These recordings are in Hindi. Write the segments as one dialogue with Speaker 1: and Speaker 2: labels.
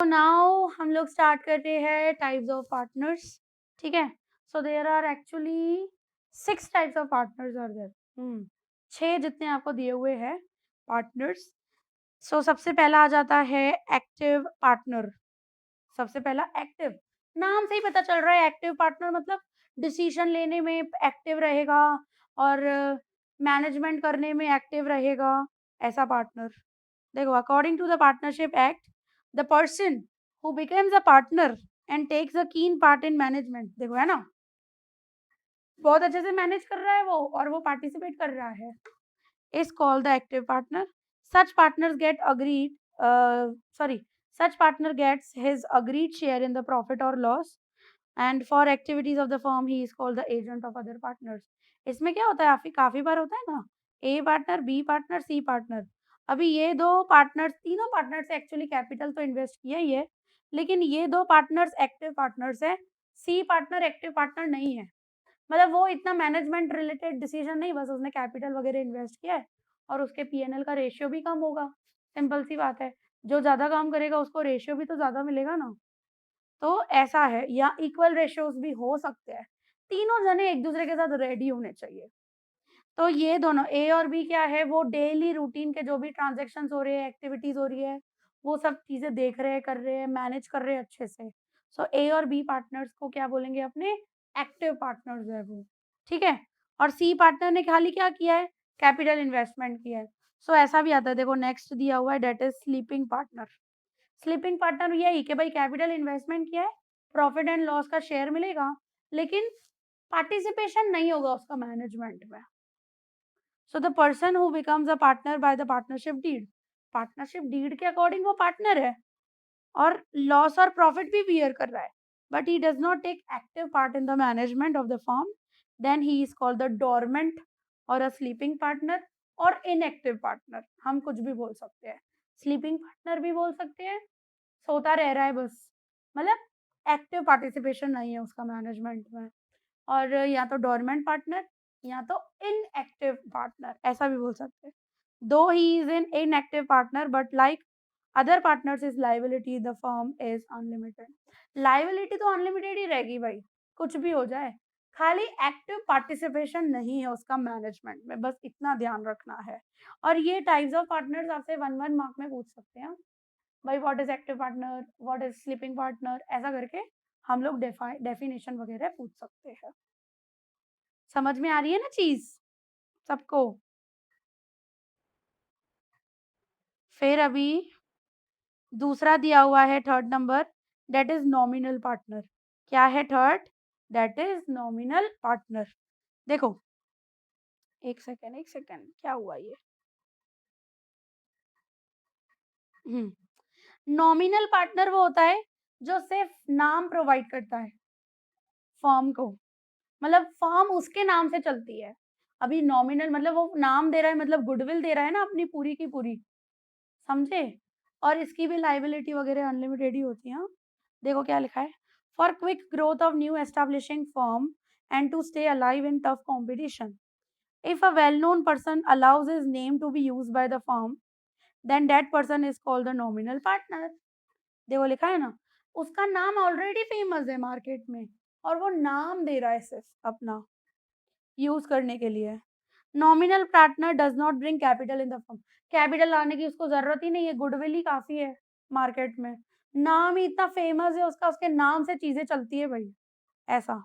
Speaker 1: नाउ हम लोग स्टार्ट करते हैं टाइप्स ऑफ पार्टनर्स। ठीक है, so there are actually 6 types of partners are there. 6 जितने आपको दिए हुए हैं पार्टनर्स। सो सबसे पहला आ जाता है एक्टिव पार्टनर। सबसे पहला एक्टिव, नाम से ही पता चल रहा है एक्टिव पार्टनर मतलब डिसीजन लेने में एक्टिव रहेगा और मैनेजमेंट करने में एक्टिव रहेगा, ऐसा पार्टनर। देखो, according to the partnership act, the person who becomes a partner and takes a keen part in management, देखो है ना, बहुत अच्छे से मैनेज कर रहा है वो और वो पार्टिसिपेट कर रहा है, is called the active partner. Such partners get agreed, sorry, such partner gets his agreed share in the profit or loss, and for activities of the firm he is called the agent of other partners. इसमें क्या होता है, काफी बार होता है ना, A partner, B partner, C partner. अभी ये दो पार्टनर्स, तीनों पार्टनर्स एक्चुअली कैपिटल तो इन्वेस्ट किया ही है, लेकिन ये दो पार्टनर्स एक्टिव पार्टनर्स हैं। सी पार्टनर एक्टिव पार्टनर नहीं है, मतलब वो इतना मैनेजमेंट रिलेटेड डिसीजन नहीं, बस उसने कैपिटल वगैरह इन्वेस्ट किया है और उसके पीएनएल का रेशियो भी कम होगा। सिंपल सी बात है, जो ज़्यादा काम करेगा उसको रेशियो भी तो ज़्यादा मिलेगा ना। तो ऐसा है, या इक्वल रेशियोज भी हो सकते हैं। तीनों जने एक दूसरे के साथ रेडी होने चाहिए। तो ये दोनों ए और बी क्या है, वो डेली रूटीन के जो भी ट्रांजैक्शंस हो रहे हैं, एक्टिविटीज हो रही है, वो सब चीजें देख रहे हैं, कर रहे हैं, मैनेज कर रहे हैं अच्छे से। सो ए और बी पार्टनर्स को क्या बोलेंगे, अपने एक्टिव पार्टनर्स है वो। ठीक है, और सी पार्टनर ने खाली क्या किया है, कैपिटल इन्वेस्टमेंट किया है। सो ऐसा भी आता है, देखो नेक्स्ट दिया हुआ है, that is sleeping partner. Sleeping partner यही कि भाई कैपिटल इन्वेस्टमेंट किया है, प्रॉफिट एंड लॉस का शेयर मिलेगा, लेकिन पार्टिसिपेशन नहीं होगा उसका मैनेजमेंट में। So the person who becomes a partner by the partnership deed के अकॉर्डिंग वो पार्टनर है और लॉस और प्रॉफिट भी बियर कर रहा है, but he does not take active part in the management of the firm, then he is called the dormant or a sleeping partner or inactive partner. हम कुछ भी बोल सकते हैं, स्लीपिंग पार्टनर भी बोल सकते हैं, सोता रह रहा है बस, मतलब एक्टिव पार्टिसिपेशन नहीं है उसका मैनेजमेंट में। और या तो डोरमेंट पार्टनर या तो इनएक्टिव पार्टनर, ऐसा भी बोल सकते हैं। दो he is an inactive partner but like other partners is liability the firm is unlimited. Liability तो अनलिमिटेड ही रहेगी भाई, कुछ भी हो जाए, खाली एक्टिव पार्टिसिपेशन नहीं है उसका मैनेजमेंट में, बस इतना ध्यान रखना है। और ये टाइप्स ऑफ पार्टनर्स आपसे 1 मार्क में पूछ सकते हैं भाई, what is active partner, what is sleeping partner, ऐसा करके हम लोग डेफिनेशन वगैरह पूछ सकते हैं। समझ में आ रही है ना चीज सबको? फिर अभी दूसरा दिया हुआ है third number, that is nominal partner. क्या है third? That is nominal partner. देखो, एक सेकेंड क्या हुआ ये, नॉमिनल पार्टनर वो होता है जो सिर्फ नाम प्रोवाइड करता है फर्म को, मतलब फर्म उसके नाम से चलती है। अभी नॉमिनल मतलब वो नाम दे रहा है, मतलब गुडविल दे रहा है ना अपनी पूरी की पूरी, समझे? और इसकी भी लाइबिलिटी वगैरह अनलिमिटेड ही होती है। हाँ? देखो क्या लिखा है, for quick growth of new establishing firm and to stay alive in tough competition, if a well known person allows his name to be used by the firm, then that person is called the nominal partner. देखो लिखा है ना, उसका नाम ऑलरेडी फेमस है मार्केट में और वो नाम दे रहा है सिर्फ अपना यूज करने के लिए। Nominal partner does not bring capital in the firm, capital लाने की उसको जरूरत ही नहीं है, गुडविल ही काफी है मार्केट में, नाम ही इतना फेमस है उसका, उसके नाम से चीजें चलती है भाई, ऐसा।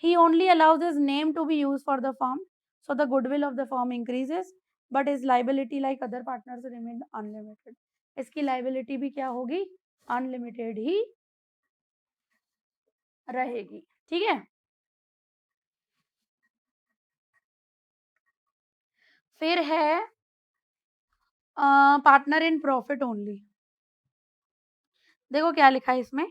Speaker 1: He only allows his name to be use for the firm, so the goodwill of the firm increases, but is liability like other partners remain unlimited. इसकी लाइबिलिटी भी क्या होगी, अनलिमिटेड ही रहेगी। ठीक है, फिर है पार्टनर इन प्रॉफिट ओनली। देखो क्या लिखा है इसमें,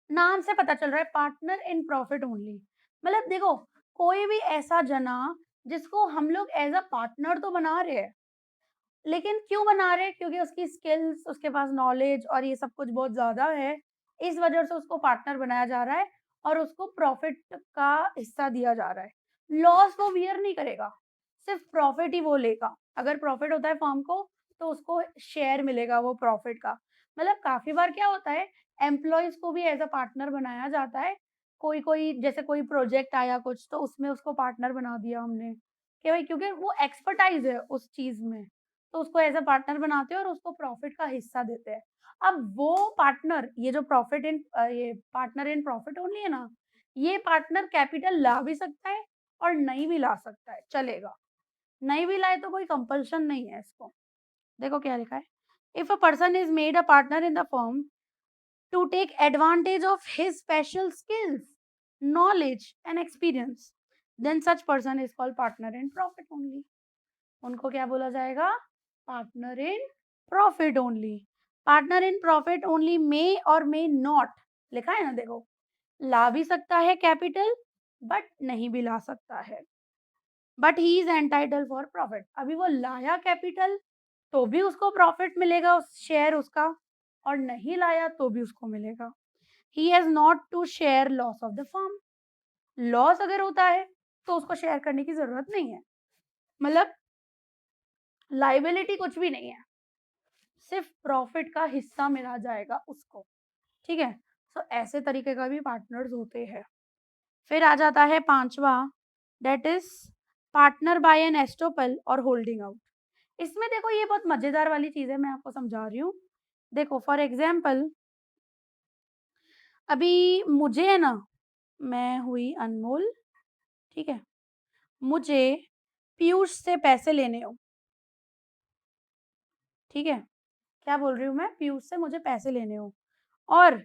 Speaker 1: नाम से पता चल रहा है पार्टनर इन प्रॉफिट ओनली, मतलब देखो कोई भी ऐसा जना जिसको हम लोग एज अ पार्टनर तो बना रहे हैं, लेकिन क्यों बना रहे हैं, क्योंकि उसकी स्किल्स, उसके पास नॉलेज और ये सब कुछ बहुत ज्यादा है, इस वजह से उसको पार्टनर बनाया जा रहा है और उसको प्रॉफिट का हिस्सा दिया जा रहा है। लॉस वो बियर नहीं करेगा, सिर्फ प्रॉफिट ही वो लेगा। अगर प्रॉफिट होता है फर्म को तो उसको शेयर मिलेगा वो प्रॉफिट का। मतलब काफी बार क्या होता है, एम्प्लॉइज को भी एज अ पार्टनर बनाया जाता है। कोई कोई जैसे कोई प्रोजेक्ट आया कुछ तो उसमें उसको पार्टनर बना दिया हमने कि भाई क्योंकि वो एक्सपर्टाइज है उस चीज में, तो उसको एज अ पार्टनर बनाते हैं और उसको प्रॉफिट का हिस्सा देते हैं। अब वो पार्टनर, ये जो प्रॉफिट इन ये पार्टनर इन प्रॉफिट ओनली है ना, ये पार्टनर कैपिटल ला भी सकता है और नहीं भी ला सकता है, चलेगा। नहीं भी लाए तो कोई कंपल्शन नहीं है इसको। देखो क्या लिखा है, if a person is made a partner in the firm to take advantage of his special skills, knowledge, and experience, then such person is called partner in profit only. उनको क्या बोला जाएगा? Partner in profit only. Partner in profit only may और मे नॉट, लिखा है ना देखो, ला भी सकता है कैपिटल बट नहीं भी ला सकता है, but he is entitle for profit. अभी वो लाया कैपिटल तो भी उसको प्रॉफिट मिलेगा, उस शेयर उसका, और नहीं लाया तो भी उसको मिलेगा। He has not to share loss of the firm. Loss अगर होता है तो उसको शेयर करने की जरूरत नहीं है, मतलब लाइबिलिटी कुछ भी नहीं है, सिर्फ प्रॉफिट का हिस्सा मिला जाएगा उसको। ठीक है, तो ऐसे तरीके का भी पार्टनर्स होते हैं। फिर आ जाता है पांचवा, that is partner by an estoppel or holding out. इसमें देखो ये बहुत मजेदार वाली चीज है, मैं आपको समझा रही हूँ। देखो फॉर एग्जाम्पल, अभी मुझे है ना, मैं हुई अनमोल, ठीक है, मुझे पीयूष से पैसे लेने हो, ठीक है, क्या बोल रही हूँ मैं, पीयूष से मुझे पैसे लेने हो, और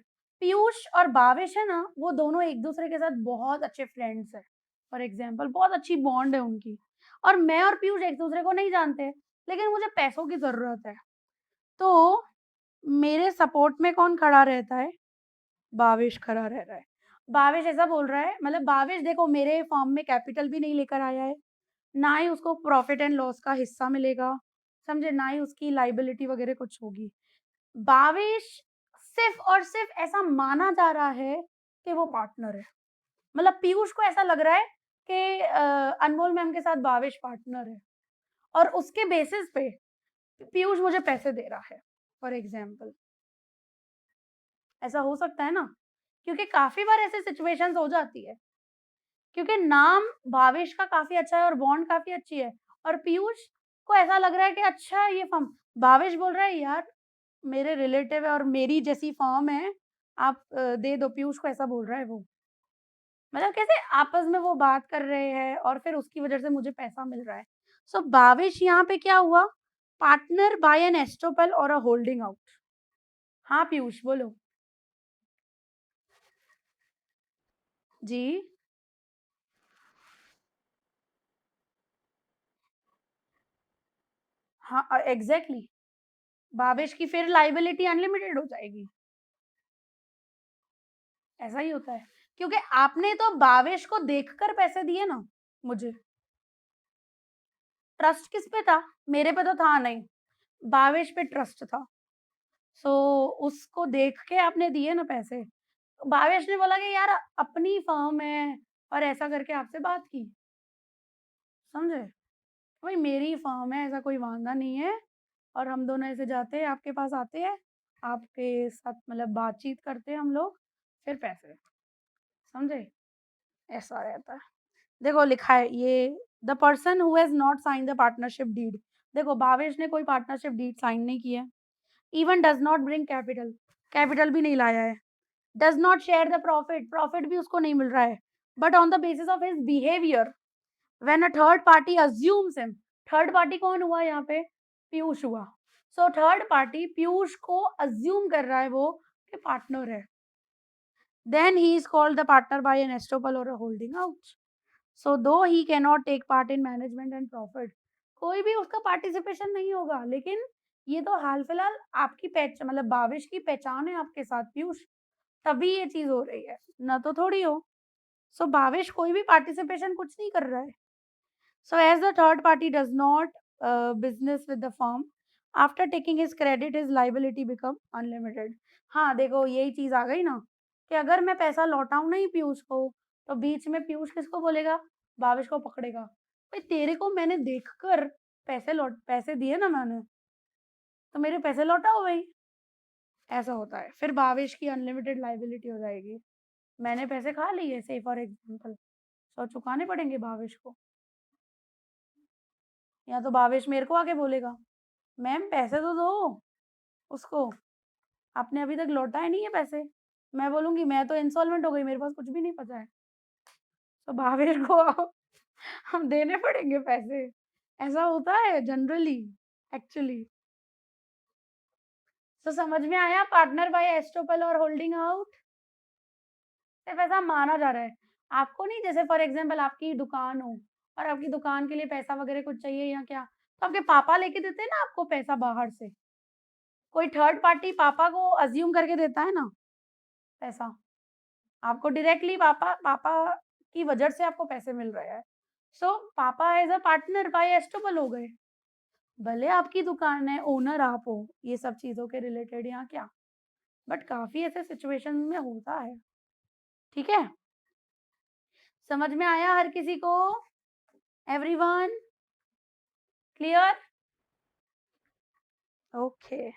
Speaker 1: पीयूष और भावेश है ना, वो दोनों एक दूसरे के साथ बहुत अच्छे फ्रेंड्स हैं, फॉर एग्जाम्पल बहुत अच्छी बॉन्ड है उनकी, और मैं और पीयूष एक दूसरे को नहीं जानते, लेकिन मुझे पैसों की जरूरत है, तो मेरे सपोर्ट में कौन खड़ा रहता है? भावेश खड़ा रह रहा है। भावेश ऐसा बोल रहा है, मतलब भावेश देखो मेरे फॉर्म में कैपिटल भी नहीं लेकर आया है, ना ही उसको प्रॉफिट एंड लॉस का हिस्सा मिलेगा, समझे, ना ही उसकी लाइबिलिटी वगैरह कुछ होगी। भावेश सिर्फ और सिर्फ ऐसा माना जा रहा है कि वो पार्टनर है, मतलब पीयूष को ऐसा लग रहा है कि अनमोल मैम के साथ भावेश पार्टनर है, और उसके बेसिस पे पीयूष मुझे पैसे दे रहा है, फॉर एग्जाम्पल। ऐसा हो सकता है ना, क्योंकि काफी बार ऐसे सिचुएशंस हो जाती है, क्योंकि नाम भावेश का काफी अच्छा है और बॉन्ड काफी अच्छी है, और पीयूष को ऐसा लग रहा है कि अच्छा ये फर्म, भावेश बोल रहा है यार मेरे रिलेटिव है और मेरी जैसी फर्म है, आप दे दो, पीयूष को ऐसा बोल रहा है वो, मतलब कैसे आपस में वो बात कर रहे हैं और फिर उसकी वजह से मुझे पैसा मिल रहा है। सो भावेश यहाँ पे क्या हुआ? Partner by an estoppel or a holding out. हाँ पीयूष बोलो। जी हाँ एग्जैक्टली, भावेश की फिर लाइबिलिटी अनलिमिटेड हो जाएगी, ऐसा ही होता है, क्योंकि आपने तो भावेश को देखकर पैसे दिए ना मुझे। ट्रस्ट किस पे था? मेरे पे तो था नहीं, भावेश पे ट्रस्ट था, सो उसको देख के आपने दिए ना पैसे। भावेश ने बोला कि यार अपनी फर्म है और ऐसा करके आपसे बात की, समझे, भाई मेरी फर्म है, ऐसा कोई वादा नहीं है, और हम दोनों ऐसे जाते हैं आपके पास आते हैं, आपके साथ मतलब बातचीत करते हैं हम लोग, फिर पैसे, समझे, ऐसा रहता है। देखो लिखा है ये, the person who has not sign the partnership deed. देखो भावेश ने कोई पार्टनरशिप डीड साइन नहीं की है, even does not bring capital, capital भी नहीं लाया है, does not share the profit, profit भी उसको नहीं मिल रहा है, but on the basis of his behaviour when a third party assumes him, third party कौन हुआ यहाँ पे? पीयूष हुआ। सो थर्ड पार्टी पीयूष को अज्यूम कर रहा है वो कि पार्टनर है, then he is called the partner by an estoppel or a holding out. So दो he can not take part in management and profit, कोई भी उसका पार्टिसिपेशन नहीं होगा, लेकिन ये तो हाल फिलहाल आपकी पहचान, मतलब भावेश की पहचान है आपके साथ पीयूष, तभी ये चीज हो रही है, ना तो थोड़ी हो। सो भावेश कोई भी पार्टिसिपेशन कुछ नहीं कर रहा है। So as the third party does not business with the firm, after taking his credit his liability become unlimited. हाँ देखो यही चीज आ गई ना, कि अगर मैं पैसा लौटाऊं नहीं पीयूष को, तो बीच में पीयूष किसको बोलेगा? भावेश को पकड़ेगा, भाई तेरे को मैंने देखकर पैसे दिए ना मैंने, तो मेरे पैसे लौटाओ भाई, ऐसा होता है। फिर भावेश की अनलिमिटेड लायबिलिटी हो जाएगी। मैंने पैसे खा लिए से फॉर एग्जांपल, तो चुकाने पड़ेंगे भावेश को। या तो भावेश मेरे को आके बोलेगा, मैम पैसे तो दो उसको, आपने अभी तक लौटाए नहीं है पैसे। मैं बोलूँगी मैं तो इंसॉल्वेंट हो गई, मेरे पास कुछ भी नहीं बचा है। तो भावेश को हम देने पड़ेंगे पैसे। ऐसा होता है जनरली, एक्चुअली। तो समझ में आया partner by estoppel or holding out? सिर्फ ऐसा माना जा रहा है। आपको नहीं, जैसे फॉर एग्जांपल आपकी दुकान हो और आपकी दुकान के लिए पैसा वगैरह कुछ चाहिए या क्या, तो आपके पापा लेके देते हैं ना आपको पैसा बाहर से। कोई थर्ड पार्टी पापा को अज्यूम करके देता है ना पैसा। आपको डायरेक्टली पापा पापा की वजह से आपको पैसे मिल रहे हैं। सो पापा as a partner by estoppel हो गए। भले आपकी दुकान है, ओनर आप हो, ये सब चीज़ों के रिलेटेड या क्या, बट काफ़ी ऐसे सिचुएशन में होता है। ठीक है? समझ में आया हर किसी को? Everyone clear? ओके,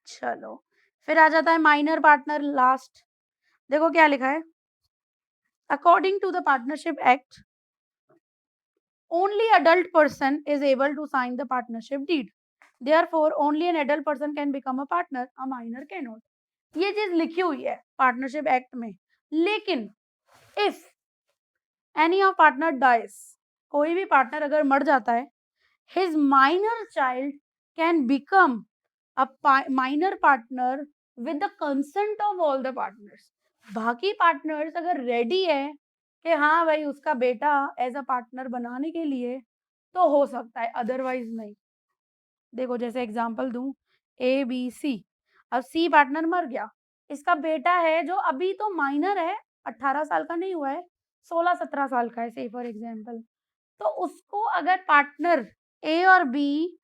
Speaker 1: चलो फिर आ जाता है माइनर पार्टनर लास्ट। देखो क्या लिखा है, according to the partnership act only adult person is able to sign the partnership deed. Therefore, only an adult person can become a partner, a minor cannot. ये चीज लिखी हुई है पार्टनरशिप एक्ट में। लेकिन if any of partner dies, कोई भी पार्टनर अगर मर जाता है, his minor child can become a minor partner with the consent of all the partners. बाकी पार्टनर्स अगर रेडी है कि हाँ भाई उसका बेटा एज अ पार्टनर बनाने के लिए, तो हो सकता है, अदरवाइज नहीं। देखो जैसे एग्जांपल दूं, ए बी सी, अब सी पार्टनर मर गया, इसका बेटा है जो अभी तो माइनर है, 18 साल का नहीं हुआ है, 16-17 साल का है से फॉर एग्जांपल, तो उसको अगर पार्टनर ए और बी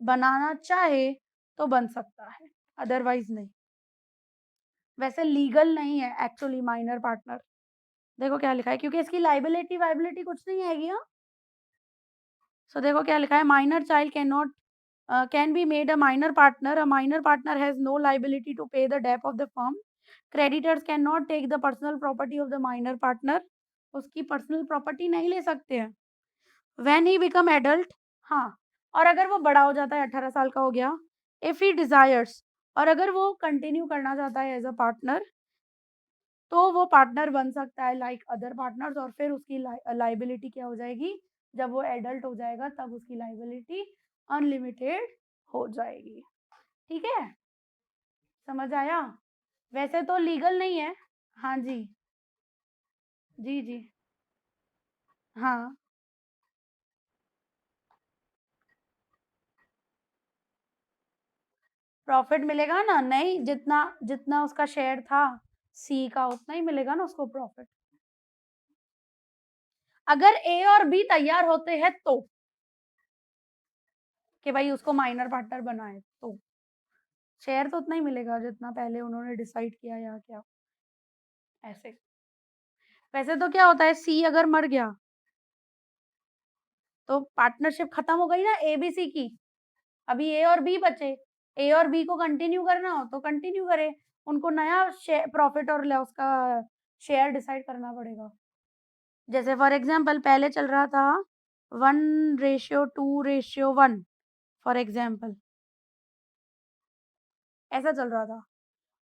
Speaker 1: बनाना चाहे तो बन सकता है, अदरवाइज नहीं। वैसे लीगल नहीं है एक्चुअली माइनर पार्टनर। देखो क्या लिखा है, क्योंकि इसकी लाइबिलिटी वाइबिलिटी कुछ नहीं आएगी। हाँ, सो देखो क्या लिखा है, minor child can not can be made a minor partner. A minor partner has no liability to pay the debt of the firm. Creditors cannot take the personal property of the minor partner. उसकी पर्सनल प्रॉपर्टी नहीं ले सकते हैं। When he become adult, हाँ, और अगर वो बड़ा हो जाता है, 18 साल का हो गया, if he desires, और अगर वो कंटिन्यू करना चाहता है एज अ पार्टनर, तो वो पार्टनर बन सकता है लाइक अदर पार्टनर्स, और फिर उसकी लाइबिलिटी क्या हो जाएगी, जब वो एडल्ट हो जाएगा तब उसकी लाइबिलिटी अनलिमिटेड हो जाएगी। ठीक है, समझ आया? वैसे तो लीगल नहीं है। हाँ जी, जी जी, हाँ, प्रॉफिट मिलेगा ना, नहीं, जितना जितना उसका शेयर था सी का उतना ही मिलेगा ना उसको प्रॉफिट। अगर ए और बी तैयार होते हैं तो, कि भाई उसको माइनर पार्टनर बनाए, तो शेयर तो उतना ही मिलेगा जितना पहले उन्होंने डिसाइड किया या क्या, ऐसे। वैसे तो क्या होता है, सी अगर मर गया तो पार्टनरशिप खत्म हो गई ना ए बी सी की, अभी ए और बी बचे। ए और बी को कंटिन्यू करना हो तो कंटिन्यू करे, उनको नया प्रॉफिट और लॉस का शेयर डिसाइड करना पड़ेगा। जैसे फॉर एग्जांपल पहले चल रहा था 1:2:1 फॉर एग्जांपल, ऐसा चल रहा था।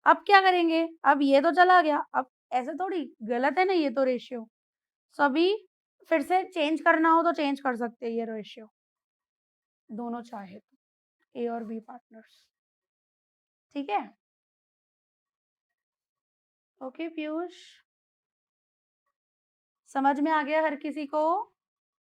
Speaker 1: अब क्या करेंगे, अब ये तो चला गया, अब ऐसे थोड़ी, गलत है ना ये तो रेशियो। सो अभी फिर से चेंज करना हो तो चेंज कर सकते हैं ये रेशियो, दोनों चाहे तो, ए और बी पार्टनर्स। ठीक है, ओके पीयूष, समझ में आ गया हर किसी को?